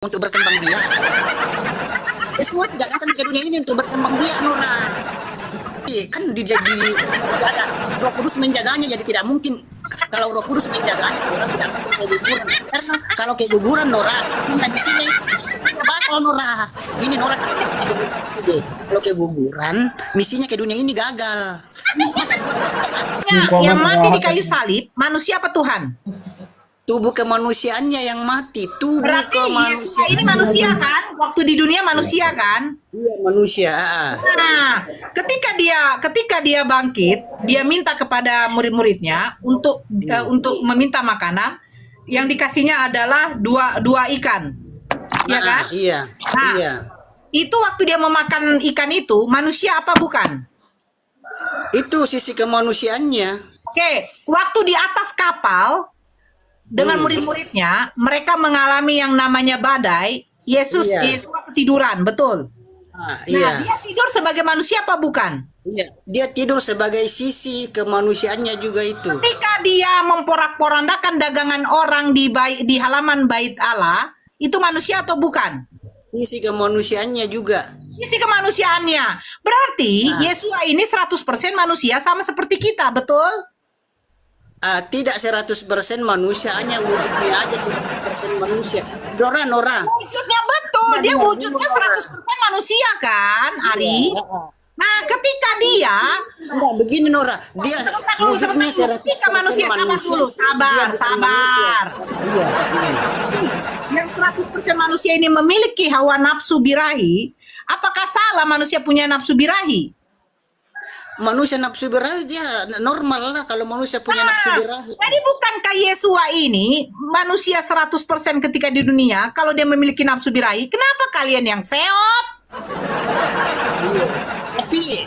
untuk berkembang biak. Yesua tidak datang ke dunia ini untuk berkembang biak, Nora. Kan dijadi Roh Kudus menjaganya, jadi tidak mungkin kalau Roh Kudus menjaganya orang tidak mungkin keguguran. Karena kalau keguguran, Nora, misinya itu batal, Nora. Ini Nora kalau keguguran, misinya ke dunia ini gagal. Yang mati di kayu salib manusia apa Tuhan? Tubuh kemanusiaannya yang mati. Tubuh Berarti kemanusiaan ini manusia kan? Waktu di dunia manusia kan? Iya, manusia. Nah, ketika dia bangkit, dia minta kepada murid-muridnya untuk meminta makanan. Yang dikasihnya adalah dua ikan, ya kan? Iya. Nah, Iya. itu waktu dia memakan ikan itu, manusia apa bukan? Itu sisi kemanusiaannya. Oke, waktu di atas kapal dengan murid-muridnya, mereka mengalami yang namanya badai. Yesus ketiduran, betul? Iya. Dia tidur sebagai manusia apa bukan? Iya, dia tidur sebagai sisi kemanusiaannya juga itu. Ketika dia memporak-porandakan dagangan orang di halaman bait Allah, itu manusia atau bukan? Sisi kemanusiaannya juga. Isi kemanusiaannya. Berarti Yesua ini 100% manusia sama seperti kita, betul? Tidak 100% manusia, hanya wujudnya aja 100% manusia. Nora. Wujudnya betul, dia wujudnya 100% manusia kan, Ari? Nah, ketika dia Begini, Nora, dia wujudnya 100% manusia, sabar. Iya. Yang 100% manusia ini memiliki hawa nafsu birahi, apakah salah manusia punya nafsu birahi? Manusia nafsu birahi dia normal lah kalau manusia punya nafsu birahi. Jadi bukankah Yesua ini manusia 100% ketika di dunia, kalau dia memiliki nafsu birahi, kenapa kalian yang seot? Tapi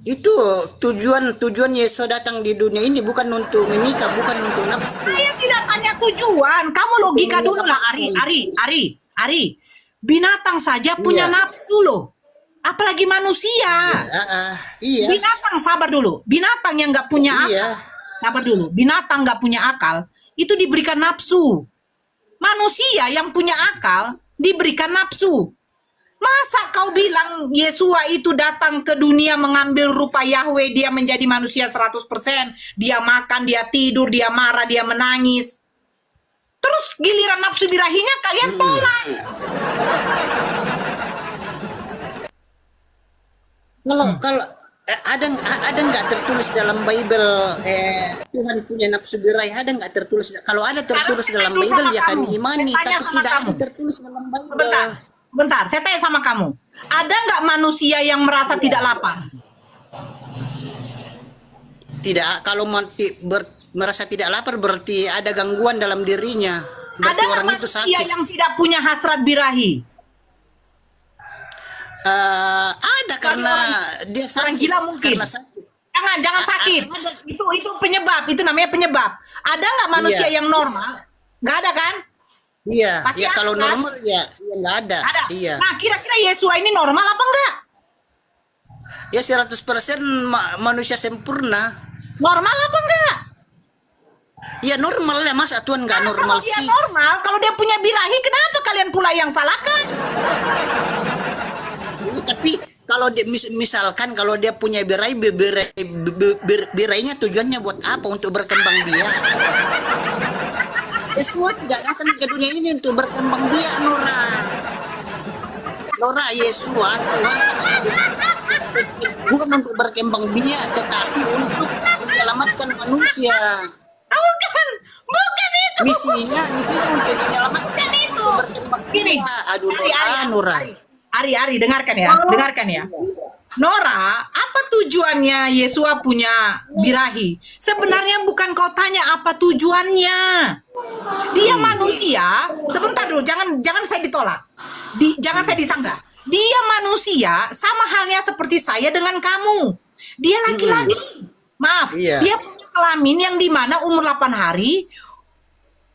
itu tujuan Yesus datang di dunia ini bukan untuk menikah, bukan untuk nafsu. Saya tidak tanya tujuan. Kamu logika dulu lah, Ari. Binatang saja punya nafsu loh. Apalagi manusia. Iya. Binatang, sabar dulu. Binatang yang nggak punya akal. Sabar dulu. Binatang nggak punya akal, itu diberikan nafsu. Manusia yang punya akal diberikan nafsu. Masa kau bilang Yesua itu datang ke dunia mengambil rupa Yahweh, dia menjadi manusia 100%, dia makan, dia tidur, dia marah, dia menangis. Terus giliran nafsu birahinya kalian tolak. Kalau ada nggak tertulis dalam Bible Tuhan punya nafsu birahi, ada nggak tertulis? Kalau ada tertulis dalam Bible ya kami imani, tapi tidak ada tertulis dalam Bible. Bentar, saya tanya sama kamu. Ada nggak manusia yang merasa tidak lapar? Tidak. Kalau merasa tidak lapar berarti ada gangguan dalam dirinya. Berarti Ada orang itu manusia sakit. yang tidak punya hasrat birahi? Ada karena dia sakit. Orang gila mungkin. Karena sakit. Jangan sakit. Itu penyebab. Itu namanya penyebab. Ada nggak manusia yang normal? Nggak ada kan? Iya. Pasti Ya, kalau kan? normal ya nggak ada. Ada. Iya. Nah, kira-kira Yesua ini normal apa enggak? Ya 100% manusia sempurna. Normal apa enggak? Ya normal ya, masa Tuhan nggak normal Kalau dia sih? normal, kalau dia punya birahi, kenapa kalian pula yang salahkan? Ya, tapi kalau dia misalkan kalau dia punya birahi, birainya tujuannya buat apa? Untuk berkembang biak. Yesus tidak datang ke dunia ini untuk berkembang biak, Nora, Yesus Tuhan bukan untuk berkembang biak, tetapi untuk menyelamatkan manusia. Bukan itu. Misinya untuk menyelamatkan itu. Berkembang Gini, biak. Aduh, Nora. Ari, dengarkan ya. Nora, apa tujuannya Yesua punya birahi? Sebenarnya bukan kau tanya apa tujuannya. Dia manusia. Sebentar dulu, jangan saya ditolak. Jangan saya disanggah. Dia manusia sama halnya seperti saya dengan kamu. Dia laki-laki. Maaf, dia punya kelamin yang dimana umur 8 hari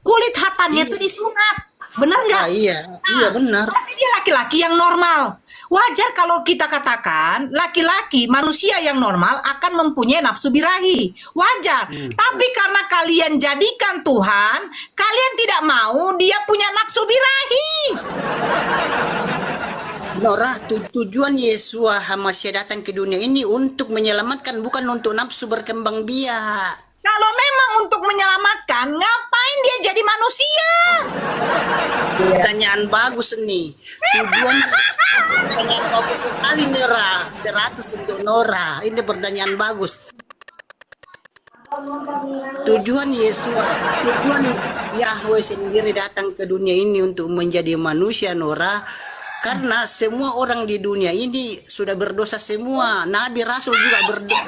kulit hatannya itu disunat. Benar nggak? Iya benar. Berarti dia laki-laki yang normal. Wajar kalau kita katakan laki-laki manusia yang normal akan mempunyai nafsu birahi. Wajar. Tapi karena kalian jadikan Tuhan, kalian tidak mau dia punya nafsu birahi. Nora, tujuan Yesua Masih datang ke dunia ini untuk menyelamatkan, bukan untuk nafsu berkembang biak. Kalau memang untuk menyelamatkan, ngapain dia jadi manusia? Pertanyaan bagus nih. Pertanyaan bagus sekali Nora. 100 untuk Nora. Ini pertanyaan bagus. Tujuan Yahweh sendiri datang ke dunia ini untuk menjadi manusia, Nora. Karena semua orang di dunia ini sudah berdosa semua. Nabi Rasul juga berdosa.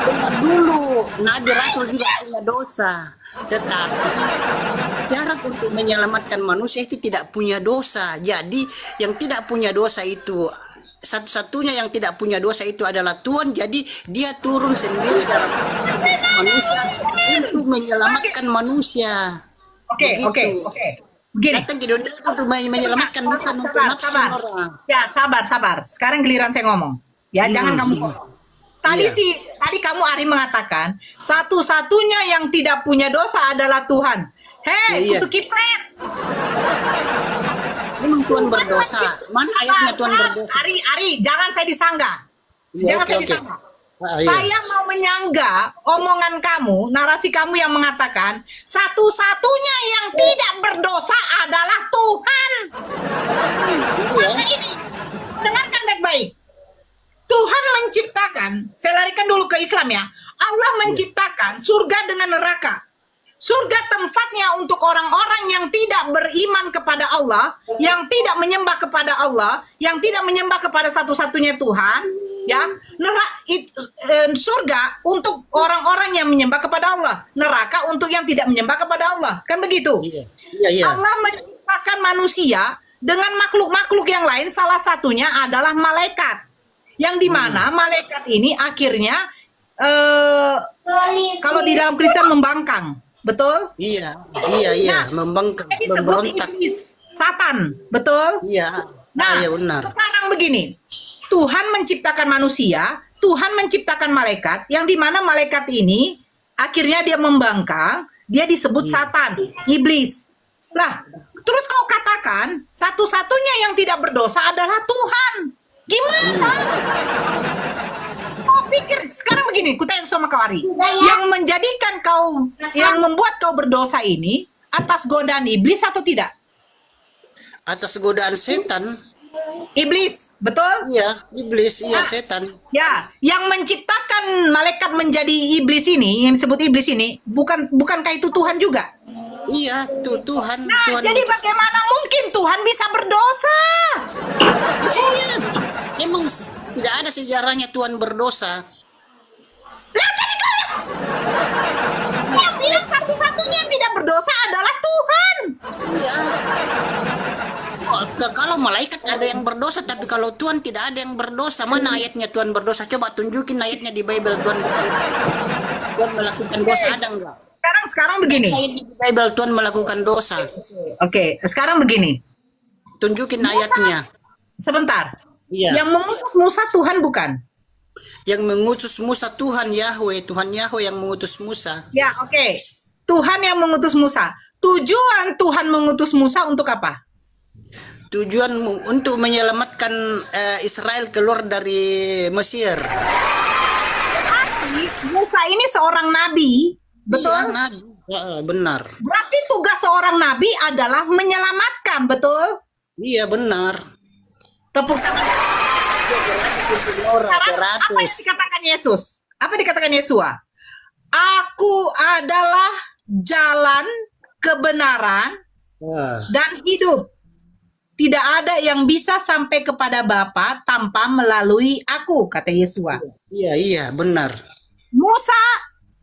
Dengar dulu, Nabi Rasul juga punya dosa. Tetapi syarat untuk menyelamatkan manusia itu tidak punya dosa. Jadi yang tidak punya dosa itu, satu-satunya yang tidak punya dosa itu adalah Tuhan. Jadi dia turun sendiri dalam manusia untuk menyelamatkan manusia. Oke. Begini. Datang ke dunia untuk menyelamatkan, bukan untuk nafsu orang. Ya, sabar. Sekarang giliran saya ngomong. Ya, jangan kamu ngomong. Tadi kamu Ari mengatakan satu-satunya yang tidak punya dosa adalah Tuhan. Hei, kutu kipret. Memang Tuhan berdosa. Mana ayatnya Tuhan berdosa? Ari, jangan saya disanggah. Jangan saya disanggah. Saya mau menyangga omongan kamu, narasi kamu yang mengatakan satu-satunya yang tidak berdosa adalah Tuhan. Maka ini, dengarkan baik-baik. Tuhan menciptakan, saya larikan dulu ke Islam ya. Allah menciptakan surga dengan neraka. Surga tempatnya untuk orang-orang yang tidak beriman kepada Allah, yang tidak menyembah kepada Allah, yang tidak menyembah kepada satu-satunya Tuhan. Ya, surga untuk orang-orang yang menyembah kepada Allah, neraka untuk yang tidak menyembah kepada Allah, kan begitu? Iya. Allah menciptakan manusia dengan makhluk-makhluk yang lain, salah satunya adalah malaikat, yang dimana malaikat ini akhirnya kalau di dalam Kristen membangkang, betul? Iya, membangkang, disebut iblis, Satan, betul? Iya. Nah, benar. Sekarang begini. Tuhan menciptakan manusia, Tuhan menciptakan malaikat, yang dimana malaikat ini akhirnya dia membangkang, dia disebut Satan, iblis. Nah, terus kau katakan satu-satunya yang tidak berdosa adalah Tuhan. Gimana? Kau pikir sekarang begini, kutanya sama kau Ari, yang menjadikan kau, yang membuat kau berdosa ini atas godaan iblis atau tidak? Atas godaan setan. Iblis, betul? Iya, iblis, iya setan. Ya, yang menciptakan malaikat menjadi iblis ini, yang disebut iblis ini, bukankah itu Tuhan juga? Iya, Tuhan. Nah, Tuhan. jadi bagaimana mungkin Tuhan bisa berdosa? Iya, emang tidak ada sejarahnya Tuhan berdosa. Lah tadi kau yang bilang satu-satunya yang tidak berdosa adalah Tuhan. Iya. Kalau malaikat ada yang berdosa, tapi kalau Tuhan tidak ada yang berdosa. Mana ayatnya Tuhan berdosa? Coba tunjukin ayatnya di Bible Tuhan berdosa. Tuhan melakukan dosa, ada enggak? Sekarang begini. Ayat di Bible Tuhan melakukan dosa. Oke, sekarang begini. Tunjukin ayatnya. Sebentar. Iya. Yang mengutus Musa Tuhan bukan? Yang mengutus Musa Tuhan Yahweh yang mengutus Musa. Ya, oke. Tuhan yang mengutus Musa. Tujuan Tuhan mengutus Musa untuk apa? Tujuan untuk menyelamatkan Israel keluar dari Mesir. Musa ini seorang nabi, betul? Iya, nabi. Benar. Berarti tugas seorang nabi adalah menyelamatkan, betul? Iya, benar. Tepuk tangan. Apa yang dikatakan Yesus? Apa dikatakan Yesua? Aku adalah jalan, kebenaran, dan hidup. Tidak ada yang bisa sampai kepada Bapa tanpa melalui aku, kata Yesua. Iya, benar. Musa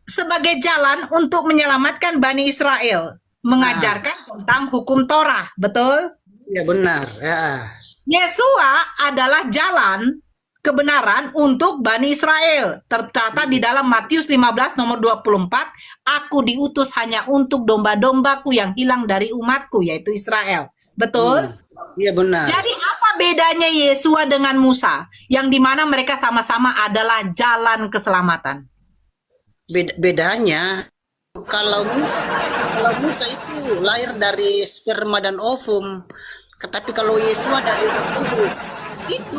sebagai jalan untuk menyelamatkan Bani Israel, mengajarkan tentang hukum Torah, betul? Iya, benar. Ya. Yesua adalah jalan kebenaran untuk Bani Israel. Tercatat di dalam Matius 15 nomor 24, aku diutus hanya untuk domba-dombaku yang hilang dari umatku, yaitu Israel. Betul? Iya, benar. Jadi apa bedanya Yesua dengan Musa? Yang dimana mereka sama-sama adalah jalan keselamatan. Bedanya kalau Musa itu lahir dari sperma dan ovum, tapi kalau Yesua dari Roh Kudus itu.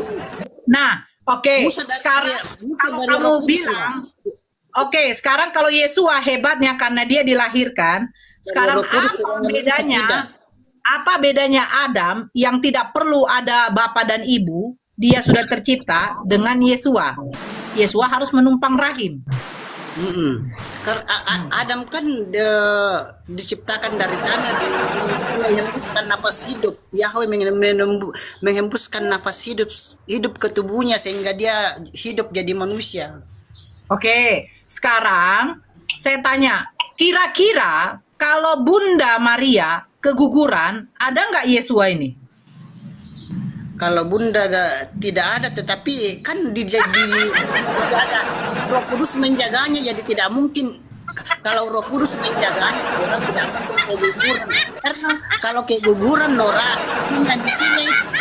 Nah, oke, Musa dari- sekarang Musa kalau dari kamu Roh Kudus, bilang, oke, sekarang kalau Yesua hebatnya karena dia dilahirkan, sekarang Roh Kudus apa dengan bedanya? tidak. Apa bedanya Adam yang tidak perlu ada bapak dan ibu, dia sudah tercipta dengan Yesua? Yesua harus menumpang rahim. Adam kan diciptakan dari tanah, menghembuskan nafas hidup. Yahweh menghembuskan nafas hidup ke tubuhnya sehingga dia hidup jadi manusia. Oke, sekarang saya tanya, kira-kira kalau Bunda Maria keguguran, ada nggak Yesua ini? Kalau Bunda tidak ada, tetapi kan tidak ada Roh Kudus menjaganya, jadi tidak mungkin. Kalau Roh Kudus menjaganya, orang tidak mungkin keguguran. Karena kalau keguguran, Nora, dengan misinya itu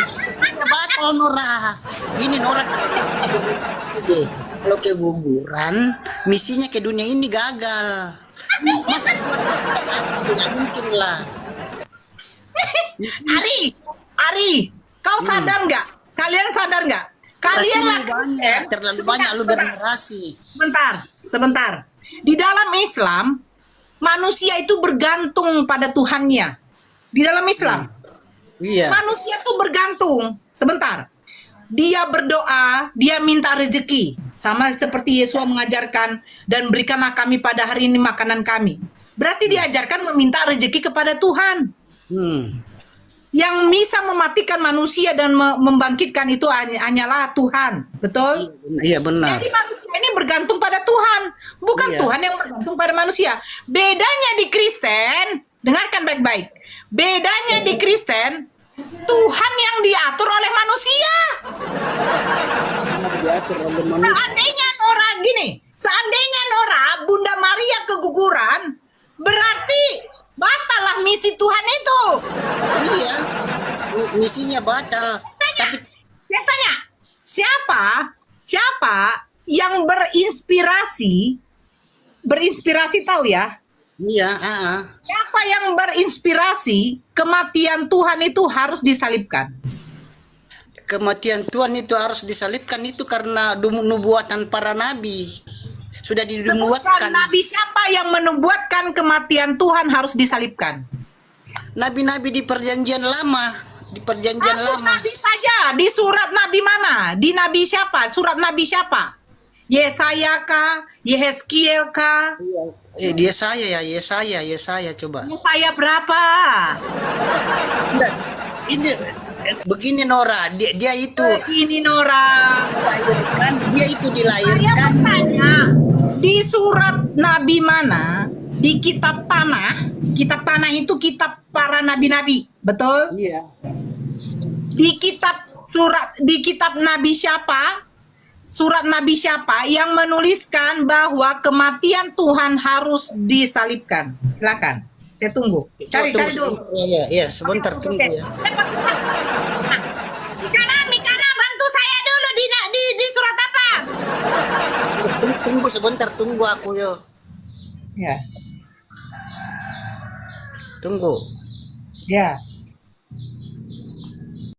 batal, Nora. Ini Nora terlalu. Kalau keguguran, misinya ke dunia ini gagal. Masa tidak mungkin lah. Ari, kau sadar nggak? Kalian sadar nggak? Kalian lah terlalu banyak lu bernarasi. Sebentar. Di dalam Islam, manusia itu bergantung pada Tuhannya. Di dalam Islam, Iya. manusia itu bergantung. Sebentar. Dia berdoa, dia minta rezeki. Sama seperti Yesus mengajarkan, dan berikanlah kami pada hari ini makanan kami. Berarti diajarkan meminta rezeki kepada Tuhan. Yang bisa mematikan manusia dan membangkitkan itu hanyalah Tuhan. Betul? Iya benar. Jadi manusia ini bergantung pada Tuhan. Bukan Iya. Tuhan yang bergantung pada manusia. Bedanya di Kristen, dengarkan baik-baik. Bedanya di Kristen, Tuhan yang diatur oleh manusia. Seandainya Nora, Bunda Maria keguguran, berarti batallah misi Tuhan itu. Iya. Misinya batal. Tapi Saya tanya, siapa yang berinspirasi tahu ya? iya, Siapa yang berinspirasi kematian Tuhan itu harus disalibkan? kematian Tuhan itu harus disalibkan itu karena nubuatan para nabi. Sudah Sebutkan dinubuatkan. nabi siapa yang menubuatkan kematian Tuhan harus disalibkan? Nabi-nabi di perjanjian lama, Satu lama. nabi saja. Di surat nabi mana? Di nabi siapa? Surat nabi siapa? Yesaya kah? Yehezkiel kah? Yesaya coba. Yesaya berapa? Nah, ini begini Nora, dia itu Ini Nora. dilahirkan, Saya dilahirkan. bertanya, di surat nabi mana? Di kitab tanah. Kitab tanah itu kitab para nabi-nabi, betul? Iya. Di kitab nabi siapa? Surat nabi siapa yang menuliskan bahwa kematian Tuhan harus disalibkan? Silakan. Saya tunggu. Cari dulu. Iya, sebentar tunggu ya. Mikana, bantu saya dulu di surat apa? Tunggu sebentar, tunggu aku yo. Ya. Tunggu. Ya.